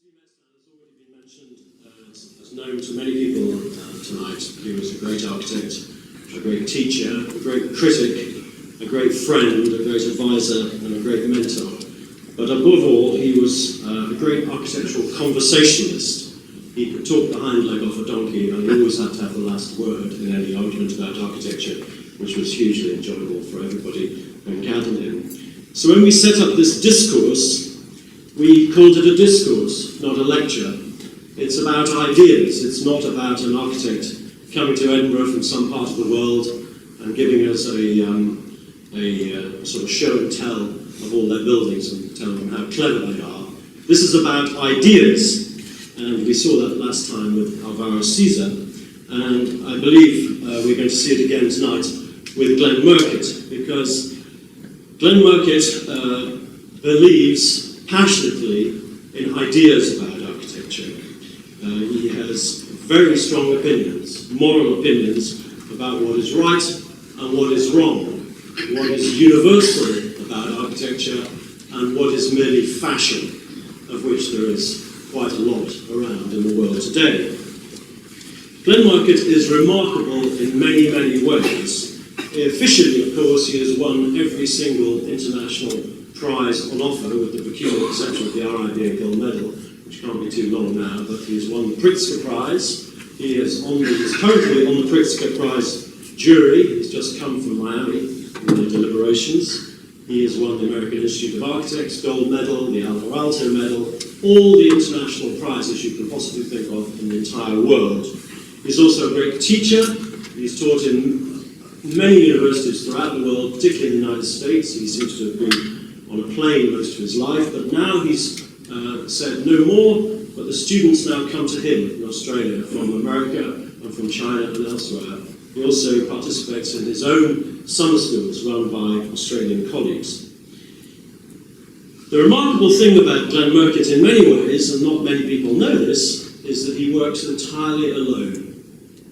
Metzstein has already been mentioned as known to many people tonight. He was a great architect, a great teacher, a great critic, a great friend, a great advisor, and a great mentor. But above all, he was a great architectural conversationalist. He could talk the hind leg off a donkey, and he always had to have the last word in any argument about architecture, which was hugely enjoyable for everybody who encountered him. So when we set up this discourse, we called it a discourse, not a lecture. It's about ideas. It's not about an architect coming to Edinburgh from some part of the world and giving us a sort of show and tell of all their buildings and telling them how clever they are. This is about ideas, and we saw that last time with Alvaro Siza, and I believe we're going to see it again tonight with Glenn Murcutt, because Glenn Murcutt believes passionately in ideas about architecture. He has very strong opinions, moral opinions, about what is right and what is wrong, what is universal about architecture and what is merely fashion, of which there is quite a lot around in the world today. Glenn Murcutt is remarkable in many, many ways. Officially, of course, he has won every single international prize on offer, with the peculiar exception of the RIBA Gold Medal, which can't be too long now, but he's won the Pritzker Prize. He is currently on the Pritzker Prize jury. He's just come from Miami in the deliberations. He has won the American Institute of Architects Gold Medal, the Alvar Aalto Medal, all the international prizes you can possibly think of in the entire world. He's also a great teacher. He's taught in many universities throughout the world, particularly in the United States. He seems to have been on a plane most of his life, but now he's said no more, but the students now come to him in Australia from America and from China and elsewhere. He also participates in his own summer schools run by Australian colleagues. The remarkable thing about Glenn Murcutt in many ways, and not many people know this, is that he works entirely alone.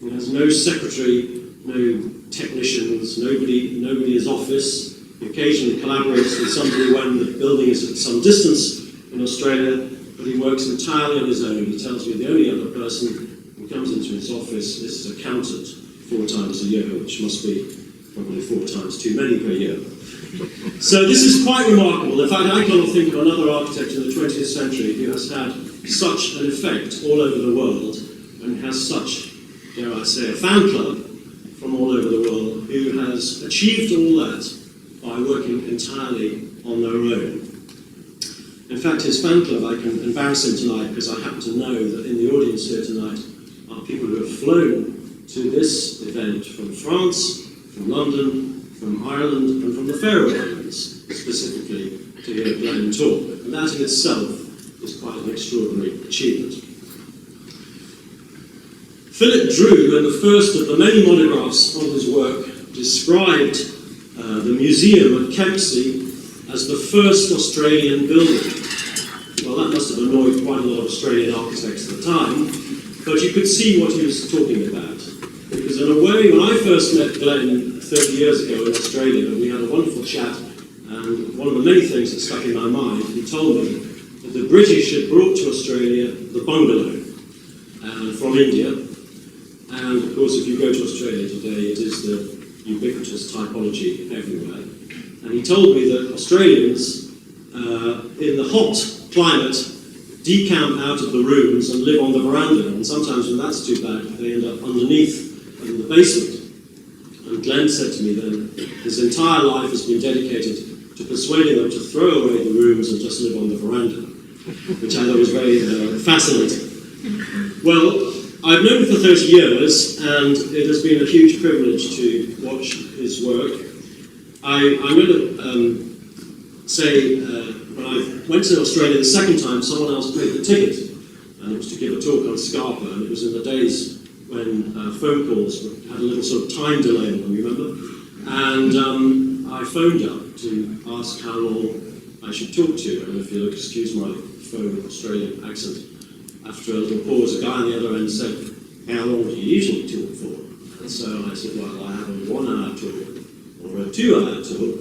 He has no secretary, no technicians, nobody in his office. He occasionally collaborates with somebody when the building is at some distance in Australia, but he works entirely on his own. He tells me the only other person who comes into his office is his accountant 4 times a year, which must be probably 4 times too many per year. So this is quite remarkable. In fact, I cannot think of another architect in the 20th century who has had such an effect all over the world and has such, dare I say, a fan club from all over the world who has achieved all that by working entirely on their own. In fact, his fan club, I can embarrass him tonight because I happen to know that in the audience here tonight are people who have flown to this event from France, from London, from Ireland, and from the Faroe Islands, specifically to hear Glenn talk. And that in itself is quite an extraordinary achievement. Philip Drew, in the first of the many monographs on his work, described the museum at Kempsey as the first Australian building. Well, that must have annoyed quite a lot of Australian architects at the time, but you could see what he was talking about. Because in a way, when I first met Glenn 30 years ago in Australia, we had a wonderful chat, and one of the many things that stuck in my mind, he told me that the British had brought to Australia the bungalow from India, and of course if you go to Australia today, it is the ubiquitous typology everywhere. And he told me that Australians, in the hot climate, decamp out of the rooms and live on the veranda, and sometimes when that's too bad, they end up underneath in the basement. And Glenn said to me then, his entire life has been dedicated to persuading them to throw away the rooms and just live on the veranda, which I thought was very fascinating. Well, I've known him for 30 years, and it has been a huge privilege to watch his work. I'm going to say, when I went to Australia the second time, someone else paid the ticket, and it was to give a talk on Scarpa, and it was in the days when phone calls had a little sort of time delay on them, you remember? And I phoned up to ask how long I should talk to, and if you'll excuse my phone Australian accent, after a little pause, a guy on the other end said, "How long do you usually talk for?" And so I said, "Well, I have a 1 hour talk, or a 2 hour talk,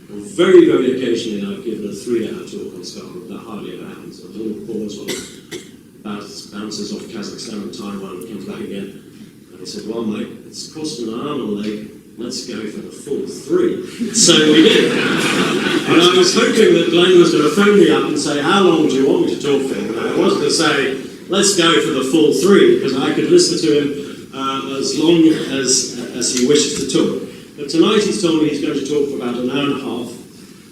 Or very, very occasionally I've given a 3-hour talk on Scotland. That hardly ever happens. A little pause while bounces off Kazakhstan and Taiwan and comes back again. And he said, well, mate, it's costing an arm and a leg. Let's go for the full 3. So we did. And I was hoping that Glenn was going to phone me up and say, how long do you want me to talk for? And I was going to say, let's go for the full 3, because I could listen to him as long as he wishes to talk. But tonight he's told me he's going to talk for about an hour and a half,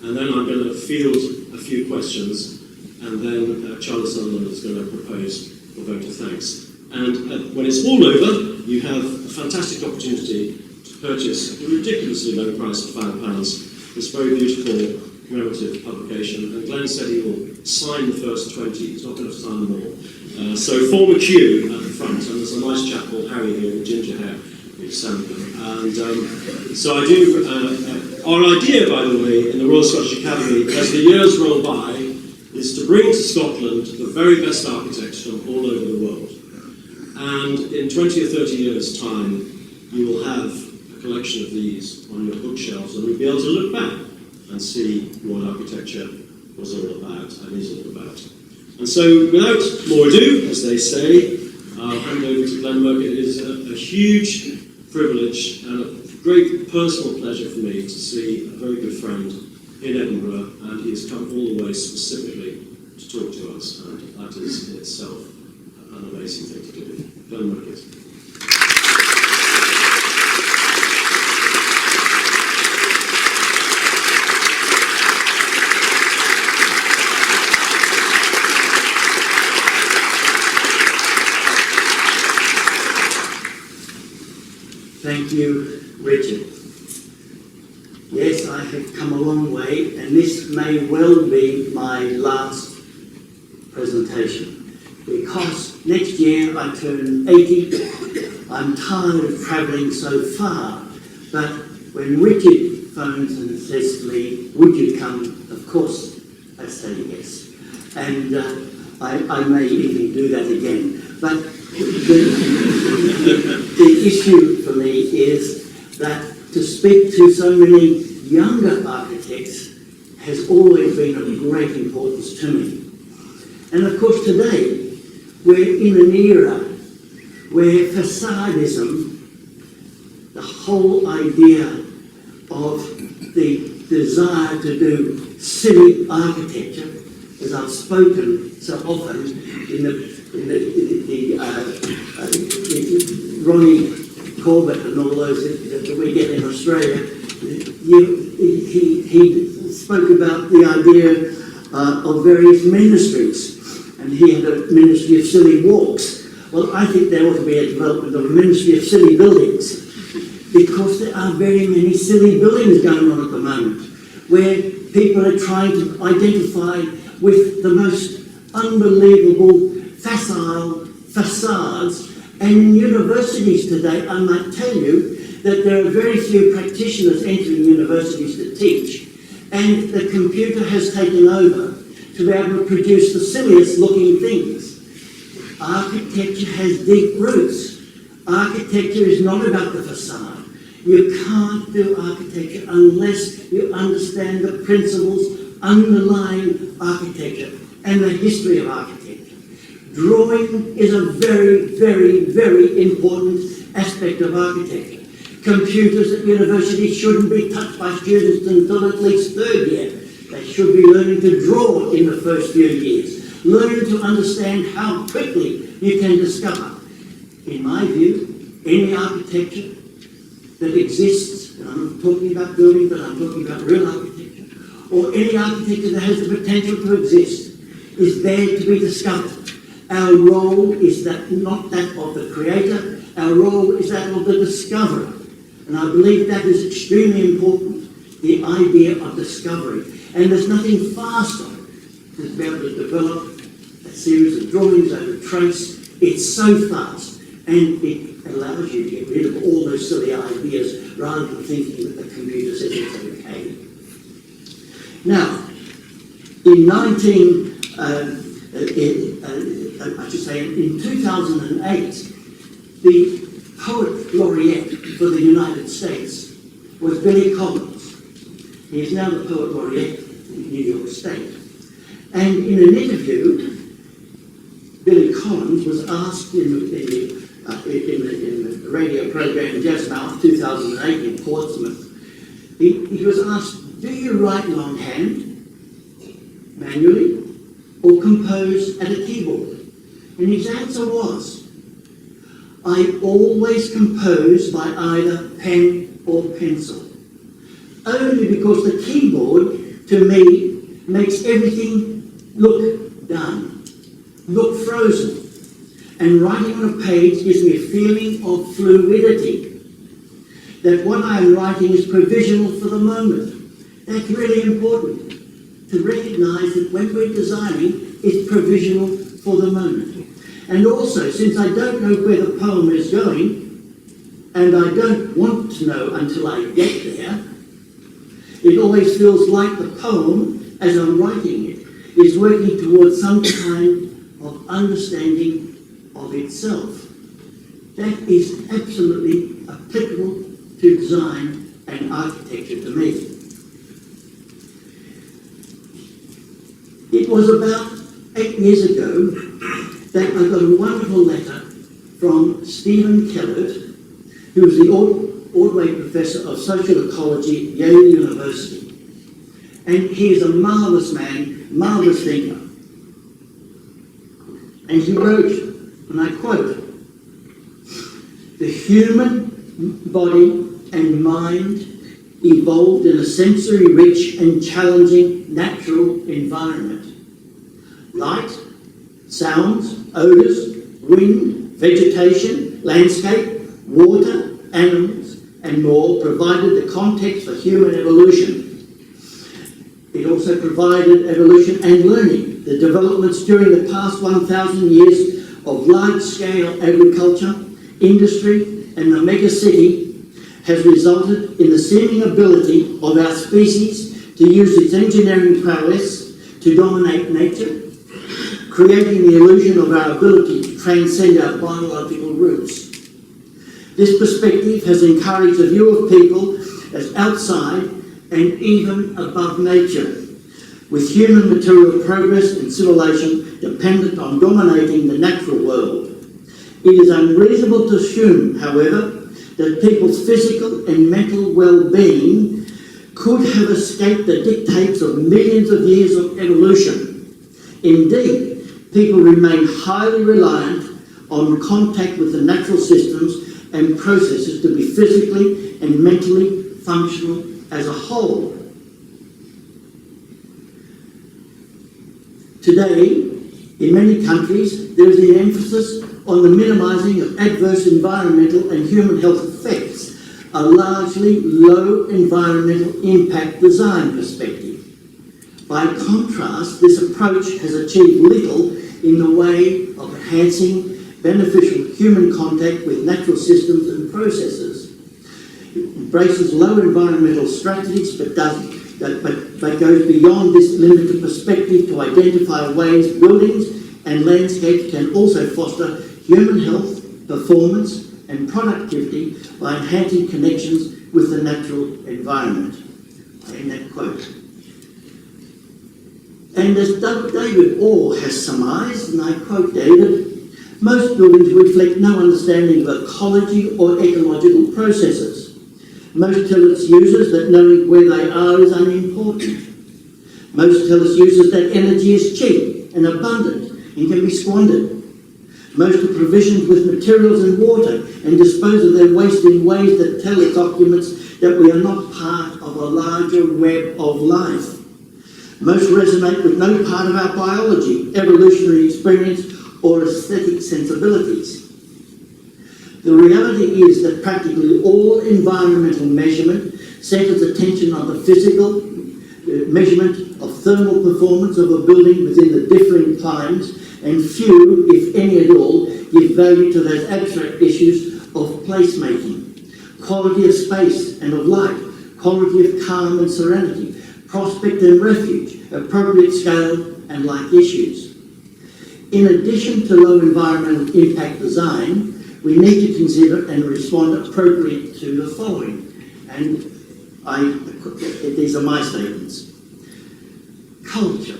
and then I'm going to field a few questions, and then Charles Sutherland is going to propose a vote of thanks. And when it's all over, you have a fantastic opportunity to purchase at a ridiculously low price of £5 this very beautiful commemorative publication. And Glenn said he will sign the first 20, he's not going to sign them all. So form a queue at the front, and there's a nice chap called Harry here with ginger hair who's signed them. And so I do, our idea, by the way, in the Royal Scottish Academy, as the years roll by, is to bring to Scotland the very best architects from all over the world. And in 20 or 30 years' time, you will have a collection of these on your bookshelves, and you'll be able to look back and see what architecture was all about and is all about. And so, without more ado, as they say, I'll hand over to Glenn Murcutt. It is a huge privilege and a great personal pleasure for me to see a very good friend in Edinburgh, and he has come all the way specifically to talk to us, and that is in itself an amazing thing to do. Glenn Murcutt. Thank you, Richard. Yes, I have come a long way, and this may well be my last presentation, because next year I turn 80. I'm tired of travelling so far, but when Richard phones and says to me, would you come? Of course, I say yes. And I may even do that again. But the issue for me is that to speak to so many younger architects has always been of great importance to me. And of course today, we're in an era where facadism, the whole idea of the desire to do silly architecture, as I've spoken so often in the Ronnie Corbett and all those that we get in Australia, he spoke about the idea of various ministries, and he had a ministry of silly walks. Well, I think there ought to be a development of a ministry of silly buildings, because there are very many silly buildings going on at the moment, where people are trying to identify with the most unbelievable facile facades. And in universities today, I might tell you that there are very few practitioners entering universities to teach, and the computer has taken over to be able to produce the silliest looking things. Architecture has deep roots. Architecture is not about the facade. You can't do architecture unless you understand the principles underlying architecture and the history of architecture. Drawing is a very, very, very important aspect of architecture. Computers at universities shouldn't be touched by students until at least third year. They should be learning to draw in the first few years, learning to understand how quickly you can discover. In my view, any architecture that exists, and I'm not talking about building, but I'm talking about real architecture, or any architecture that has the potential to exist, is there to be discovered. Our role is that not that of the creator, our role is that of the discoverer. And I believe that is extremely important, the idea of discovery. And there's nothing faster than to be able to develop a series of drawings over trace. It's so fast, and it allows you to get rid of all those silly ideas rather than thinking that the computer says it's okay. Now, in 2008, the poet laureate for the United States was Billy Collins. He is now the Poet Laureate in New York State. And in an interview, Billy Collins was asked in the radio program Jazz Mouth 2008 in Portsmouth, he was asked, do you write longhand, manually, or compose at a keyboard? And his answer was, I always compose by either pen or pencil. Only because the keyboard, to me, makes everything look done, look frozen. And writing on a page gives me a feeling of fluidity, that what I'm writing is provisional for the moment. That's really important, to recognise that when we're designing, it's provisional for the moment. And also, since I don't know where the poem is going, and I don't want to know until I get there, it always feels like the poem, as I'm writing it, is working towards some kind of understanding of itself. That is absolutely applicable to design and architecture to me. It was about 8 years ago that I got a wonderful letter from Stephen Kellett, who was the Ordway Professor of Social Ecology at Yale University. And he is a marvellous man, marvellous thinker. And he wrote, and I quote, the human body and mind evolved in a sensory-rich and challenging natural environment. Light, sounds, odours, wind, vegetation, landscape, water, animals, and more provided the context for human evolution. It also provided evolution and learning. The developments during the past 1,000 years of large-scale agriculture, industry, and the mega-city has resulted in the seeming ability of our species to use its engineering prowess to dominate nature, creating the illusion of our ability to transcend our biological roots. This perspective has encouraged a view of people as outside and even above nature, with human material progress and civilization dependent on dominating the natural world. It is unreasonable to assume, however, that people's physical and mental well-being could have escaped the dictates of millions of years of evolution. Indeed, people remain highly reliant on contact with the natural systems and processes to be physically and mentally functional as a whole. Today, in many countries, there is an emphasis on the minimising of adverse environmental and human health effects, a largely low environmental impact design perspective. By contrast, this approach has achieved little in the way of enhancing beneficial human contact with natural systems and processes. It embraces low environmental strategies but goes beyond this limited perspective to identify ways buildings and landscapes can also foster human health, performance and productivity by enhancing connections with the natural environment. I end that quote. And as David Orr has surmised, and I quote David, most buildings reflect no understanding of ecology or ecological processes. Most tell its users that knowing where they are is unimportant. Most tell its users that energy is cheap and abundant and can be squandered. Most are provisioned with materials and water and dispose of their waste in ways that tell its occupants that we are not part of a larger web of life. Most resonate with no part of our biology, evolutionary experience, or aesthetic sensibilities. The reality is that practically all environmental measurement centres attention on the physical measurement of thermal performance of a building within the differing climes, and few, if any at all, give value to those abstract issues of placemaking, quality of space and of light, quality of calm and serenity, prospect and refuge, appropriate scale and like issues. In addition to low environmental impact design, we need to consider and respond appropriately to the following. And These are my statements. Culture.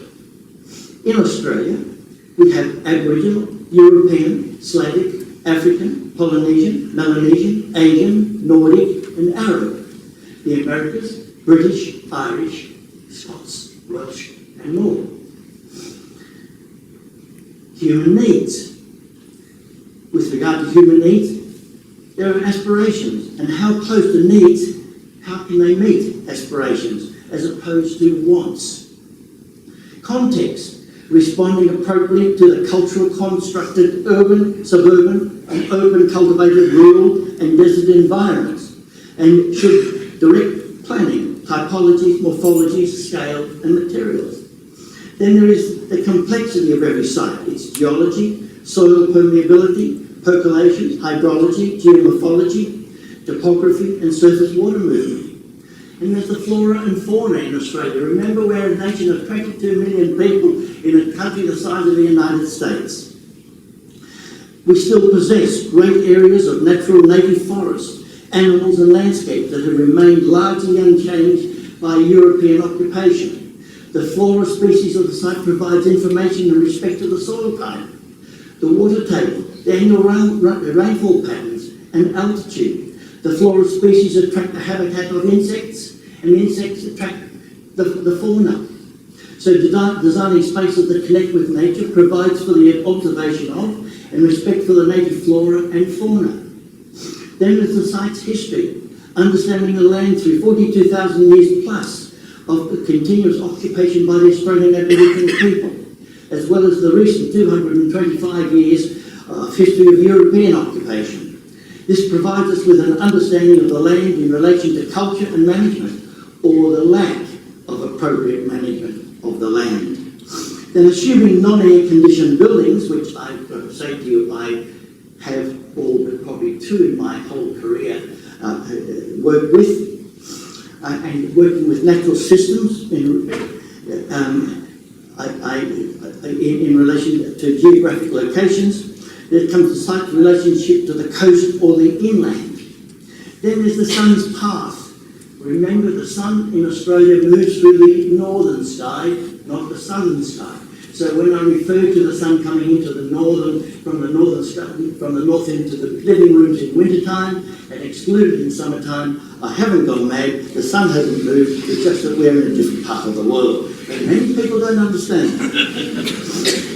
In Australia, we have Aboriginal, European, Slavic, African, Polynesian, Melanesian, Asian, Nordic, and Arab. The Americas, British, Irish, Scots, Welsh, and more. Human needs. With regard to human needs, there are aspirations, and how close to needs, how can they meet aspirations as opposed to wants? Context. Responding appropriately to the cultural constructed urban, suburban, and open cultivated rural and desert environments, and should direct planning, typologies, morphologies, scale, and materials. Then there is the complexity of every site, its geology, soil permeability, percolation, hydrology, geomorphology, topography, and surface water movement. And there's the flora and fauna in Australia. Remember, we're a nation of 22 million people in a country the size of the United States. We still possess great areas of natural native forests, animals and landscapes that have remained largely unchanged by European occupation. The flora species of the site provides information in respect to the soil type, the water table, the annual rainfall patterns, and altitude. The flora species attract the habitat of insects, and insects attract the fauna. So designing spaces that connect with nature provides for the observation of and respect for the native flora and fauna. Then there's the site's history, understanding the land through 42,000 years plus of continuous occupation by the Australian Aboriginal people, as well as the recent 225 years of history of European occupation. This provides us with an understanding of the land in relation to culture and management, or the lack of appropriate management of the land. Then, assuming non-air conditioned buildings, which I've got to say to you, I have all but probably two in my whole career worked with, and working with natural systems in relation to geographic locations. There comes the site's relationship to the coast or the inland. Then there's the sun's path. Remember, the sun in Australia moves through the northern sky, not the southern sky. So when I refer to the sun coming into the from the north into the living rooms in wintertime and excluded in summertime, I haven't gone mad. The sun hasn't moved. It's just that we're in a different part of the world. And many people don't understand that.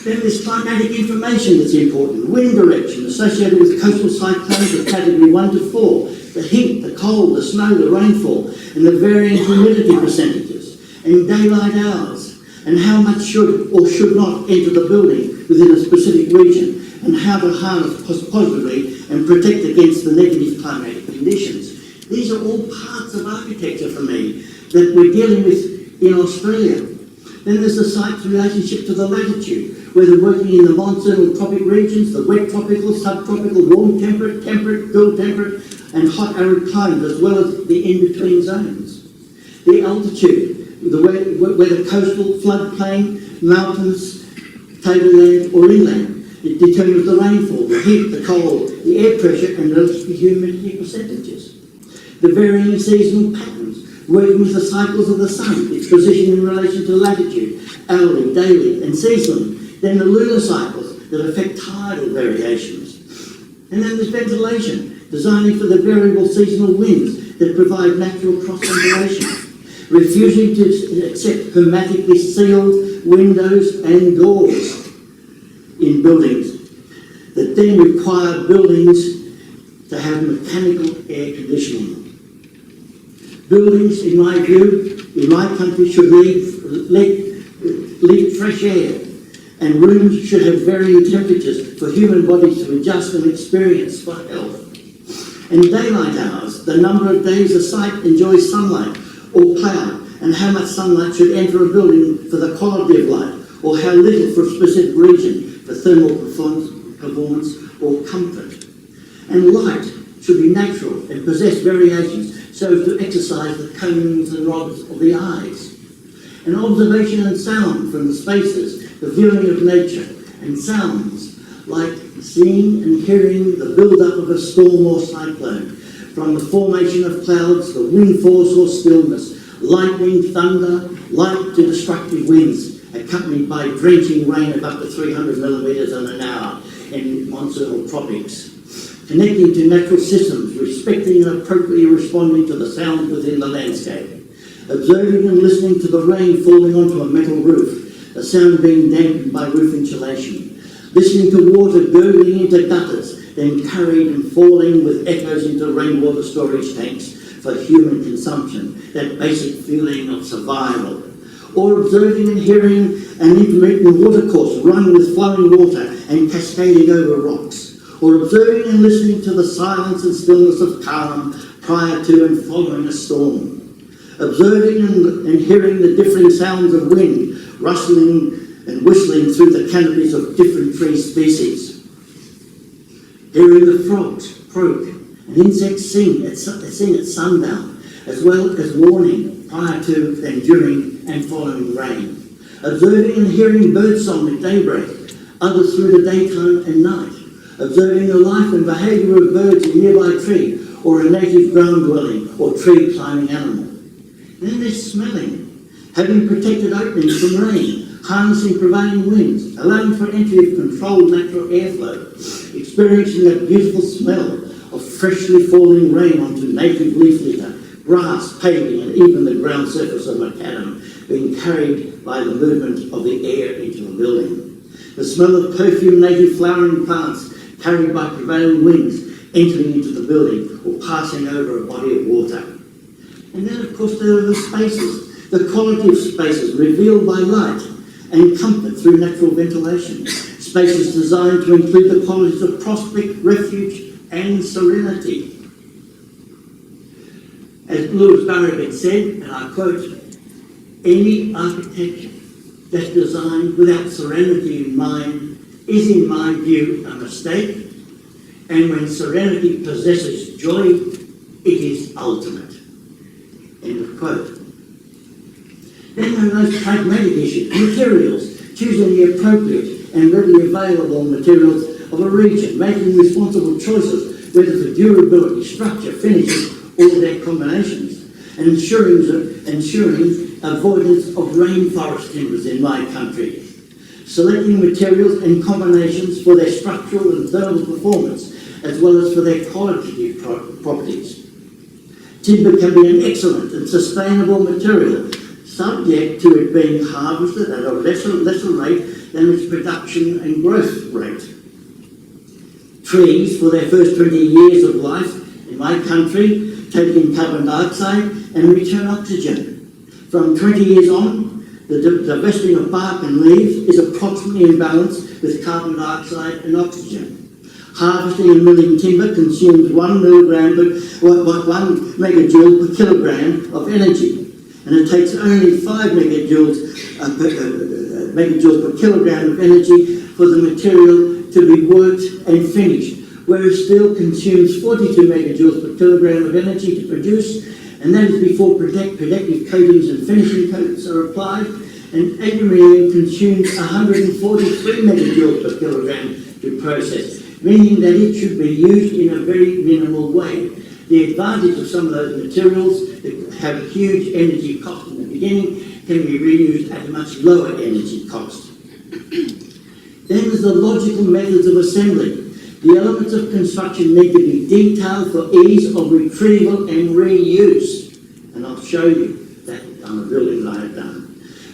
Then there's climatic information that's important. Wind direction associated with coastal cyclones of category 1 to 4. The heat, the cold, the snow, the rainfall, and the varying humidity percentages, and daylight hours, and how much should or should not enter the building within a specific region, and how to harness positively and protect against the negative climatic conditions. These are all parts of architecture for me that we're dealing with in Australia. Then there's the site's relationship to the latitude, whether working in the monsoon or tropic regions, the wet tropical, subtropical, warm temperate, cool temperate, and hot arid climates, as well as the in-between zones. The altitude, whether coastal, floodplain, mountains, tableland, or inland. It determines the rainfall, the heat, the cold, the air pressure, and relative humidity percentages. The varying seasonal patterns, working with the cycles of the sun, its position in relation to latitude, hourly, daily, and seasonally. Then the lunar cycles that affect tidal variations. And then there's ventilation, designing for the variable seasonal winds that provide natural cross-ventilation. Refusing to accept hermetically sealed windows and doors in buildings that then require buildings to have mechanical air conditioning. Buildings, in my view, in my country should leak fresh air, and rooms should have varying temperatures for human bodies to adjust and experience for health. And daylight hours, the number of days a site enjoys sunlight or cloud, and how much sunlight should enter a building for the quality of light, or how little for a specific region for thermal performance or comfort. And light should be natural and possess variations so as to exercise the cones and rods of the eyes. And observation and sound from the spaces, the viewing of nature, and sounds like seeing and hearing the build-up of a storm or cyclone, from the formation of clouds, the wind force or stillness, lightning, thunder, light to destructive winds, accompanied by drenching rain of up to 300 millimetres in an hour in monsoonal tropics. Connecting to natural systems, respecting and appropriately responding to the sounds within the landscape. Observing and listening to the rain falling onto a metal roof, the sound being dampened by roof insulation. Listening to water gurgling into gutters, then carried and falling with echoes into rainwater storage tanks for human consumption, that basic feeling of survival. Or observing and hearing an intermittent watercourse run with flowing water and cascading over rocks. Or observing and listening to the silence and stillness of calm prior to and following a storm. Observing and hearing the differing sounds of wind rustling and whistling through the canopies of different tree species. Hearing the frogs croak and insects sing at sundown, as well as warning prior to and during and following rain. Observing and hearing birdsong at daybreak, others through the daytime and night. Observing the life and behaviour of birds in a nearby tree, or a native ground-dwelling or tree-climbing animal. Then there's smelling, having protected openings from rain, harnessing prevailing winds, allowing for entry of controlled natural airflow, experiencing that beautiful smell of freshly falling rain onto native leaf litter, grass, paving, and even the ground surface of macadam being carried by the movement of the air into a building. The smell of perfumed native flowering plants carried by prevailing winds entering into the building or passing over a body of water. And then, of course, there are the spaces, the quality of spaces revealed by light and comfort through natural ventilation. Spaces designed to include the qualities of prospect, refuge, and serenity. As Lewis Barrett said, and I quote, "Any architecture that's designed without serenity in mind is, in my view, a mistake, and when serenity possesses joy, it is ultimate." End of quote. Then there are those pragmatic issues, materials, choosing the appropriate and readily available materials of a region, making responsible choices whether for durability, structure, finishes, or their combinations, and ensuring avoidance of rainforest timbers in my country. Selecting materials and combinations for their structural and thermal performance, as well as for their qualitative properties. Timber can be an excellent and sustainable material, subject to it being harvested at a lesser rate than its production and growth rate. Trees, for their first 20 years of life in my country, take in carbon dioxide and return oxygen. From 20 years on, the divesting of bark and leaves is approximately in balance with carbon dioxide and oxygen. Harvesting and milling timber consumes 1 megajoule per kilogram of energy, and it takes only 5 megajoules per kilogram of energy for the material to be worked and finished, whereas steel consumes 42 megajoules per kilogram of energy to produce, and that is before protective coatings and finishing coats are applied, and aluminium consumes 143 megajoules per kilogram to process, meaning that it should be used in a very minimal way. The advantage of some of those materials that have a huge energy cost in the beginning can be reused at a much lower energy cost. Then there's the logical methods of assembly. The elements of construction need to be detailed for ease of retrieval and reuse. And I'll show you that on a building that I have done.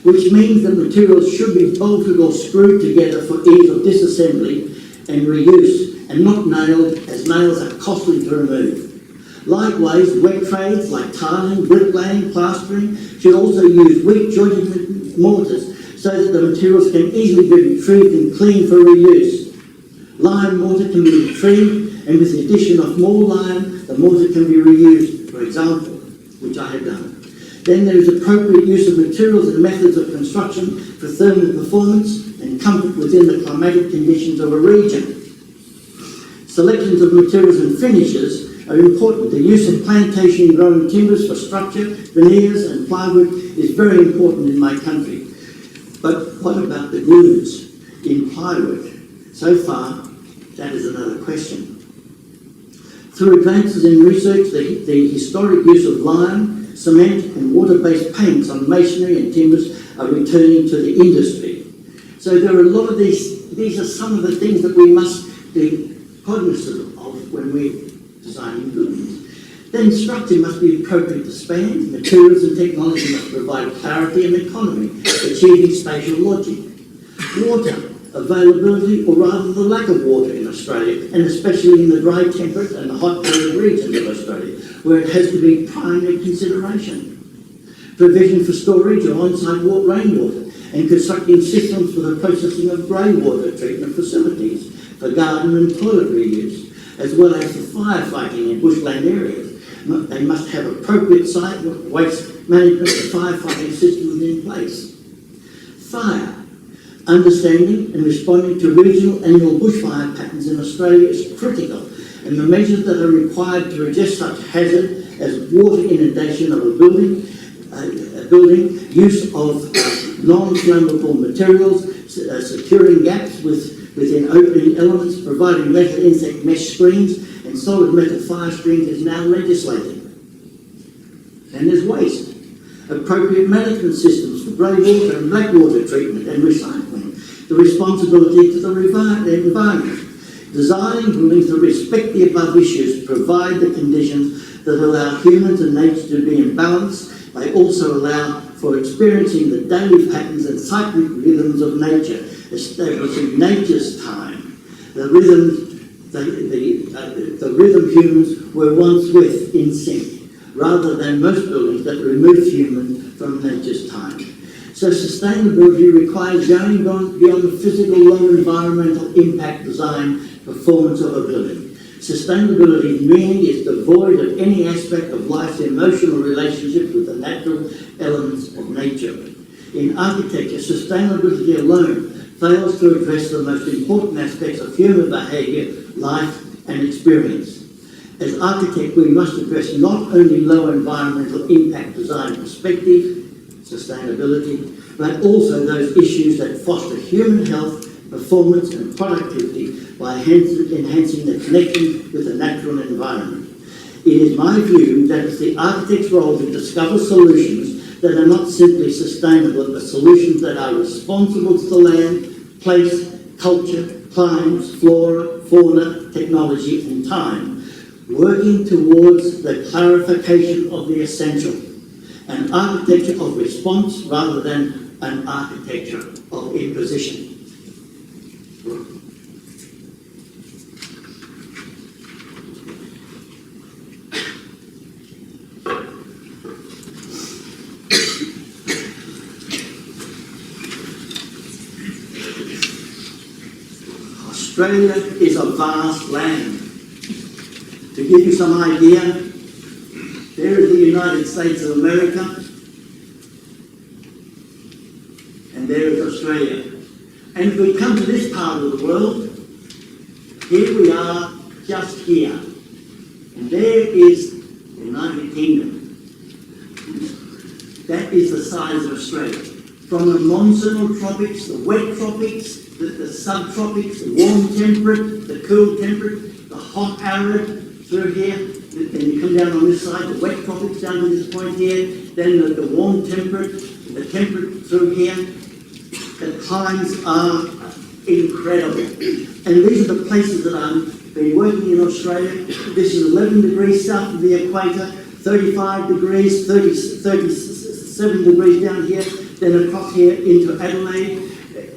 Which means that materials should be bolted or screwed together for ease of disassembly and reuse, and not nailed, as nails are costly to remove. Likewise, wet trades like tiling, bricklaying, plastering should also use weak jointed mortars so that the materials can easily be retrieved and cleaned for reuse. Lime mortar can be retrieved, and with the addition of more lime, the mortar can be reused, for example, which I have done. Then there is appropriate use of materials and methods of construction for thermal performance and comfort within the climatic conditions of a region. Selections of materials and finishes are important. The use of plantation-grown timbers for structure, veneers and plywood is very important in my country. But what about the glues in plywood? So far, that is another question. Through advances in research, the historic use of lime, cement and water-based paints on masonry and timbers are returning to the industry. So there are a lot of these are some of the things that we must be cognizant of when we're designing buildings. Then structure must be appropriate to span, materials and technology must provide clarity and economy, achieving spatial logic. Water availability, or rather the lack of water in Australia, and especially in the dry temperate and the hot arid regions of Australia, where it has to be primary consideration. Provision for storage of on-site rainwater, and constructing systems for the processing of greywater treatment facilities for garden and toilet reuse, as well as for firefighting in bushland areas. They must have appropriate site waste management and firefighting systems in place. Fire. Understanding and responding to regional annual bushfire patterns in Australia is critical, and the measures that are required to reduce such hazard as water inundation of a building, use of non-flammable materials, securing gaps within opening elements, providing metal insect mesh screens and solid metal fire screens is now legislated. And there's waste. Appropriate management systems for grey water and black water treatment and recycling. The responsibility to the environment. Designing buildings that respect the above issues provide the conditions that allow humans and nature to be in balance. They also allow for experiencing the daily patterns and cyclic rhythms of nature, establishing nature's time, the rhythm humans were once with in sync, rather than most buildings that remove humans from nature's time. So sustainability requires going beyond the physical low environmental impact design performance of a building. Sustainability meaning is devoid of any aspect of life's emotional relationship with the natural elements of nature. In architecture, sustainability alone fails to address the most important aspects of human behaviour, life and experience. As architects, we must address not only low environmental impact design perspective, sustainability, but also those issues that foster human health, performance and productivity by enhancing the connection with the natural environment. It is my view that it's the architect's role to discover solutions that are not simply sustainable, but solutions that are responsible to the land, place, culture, climes, flora, fauna, technology and time, working towards the clarification of the essential, an architecture of response rather than an architecture of imposition. Australia is a vast land. To give you some idea, there is the United States of America, and there is Australia. And if we come to this part of the world, here we are, just here. And there is the United Kingdom. That is the size of Australia. From the monsoonal tropics, the wet tropics, the subtropics, the warm temperate, the cool temperate, the hot arid through here, then you come down on this side, the wet tropics down to this point here, then the warm temperate, the temperate through here. The climes are incredible. And these are the places that I've been working in Australia. This is 11 degrees south of the equator, 35 degrees, 37 degrees down here, then across here into Adelaide,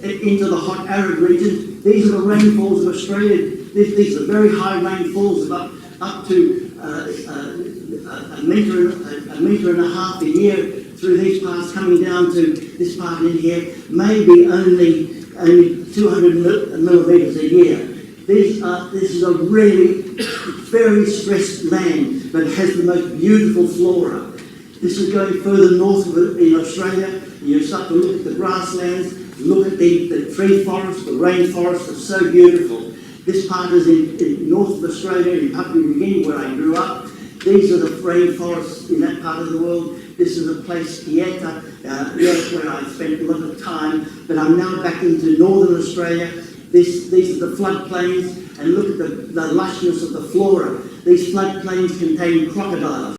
into the hot arid region. These are the rainfalls of Australia. These are very high rainfalls of up to a metre and a half a year through these parts, coming down to this part in here, maybe only 200 millimetres a year. This is a really very stressed land, but it has the most beautiful flora. This is going further north in Australia. You start to look at the grasslands, look at the tree forest, the rainforest. It's so beautiful. This part is in north of Australia, in Papua New Guinea, where I grew up. These are the rainforests in that part of the world. This is a place, Kieta, where I spent a lot of time. But I'm now back into northern Australia. These are the floodplains. and look at the lushness of the flora. These floodplains contain crocodiles.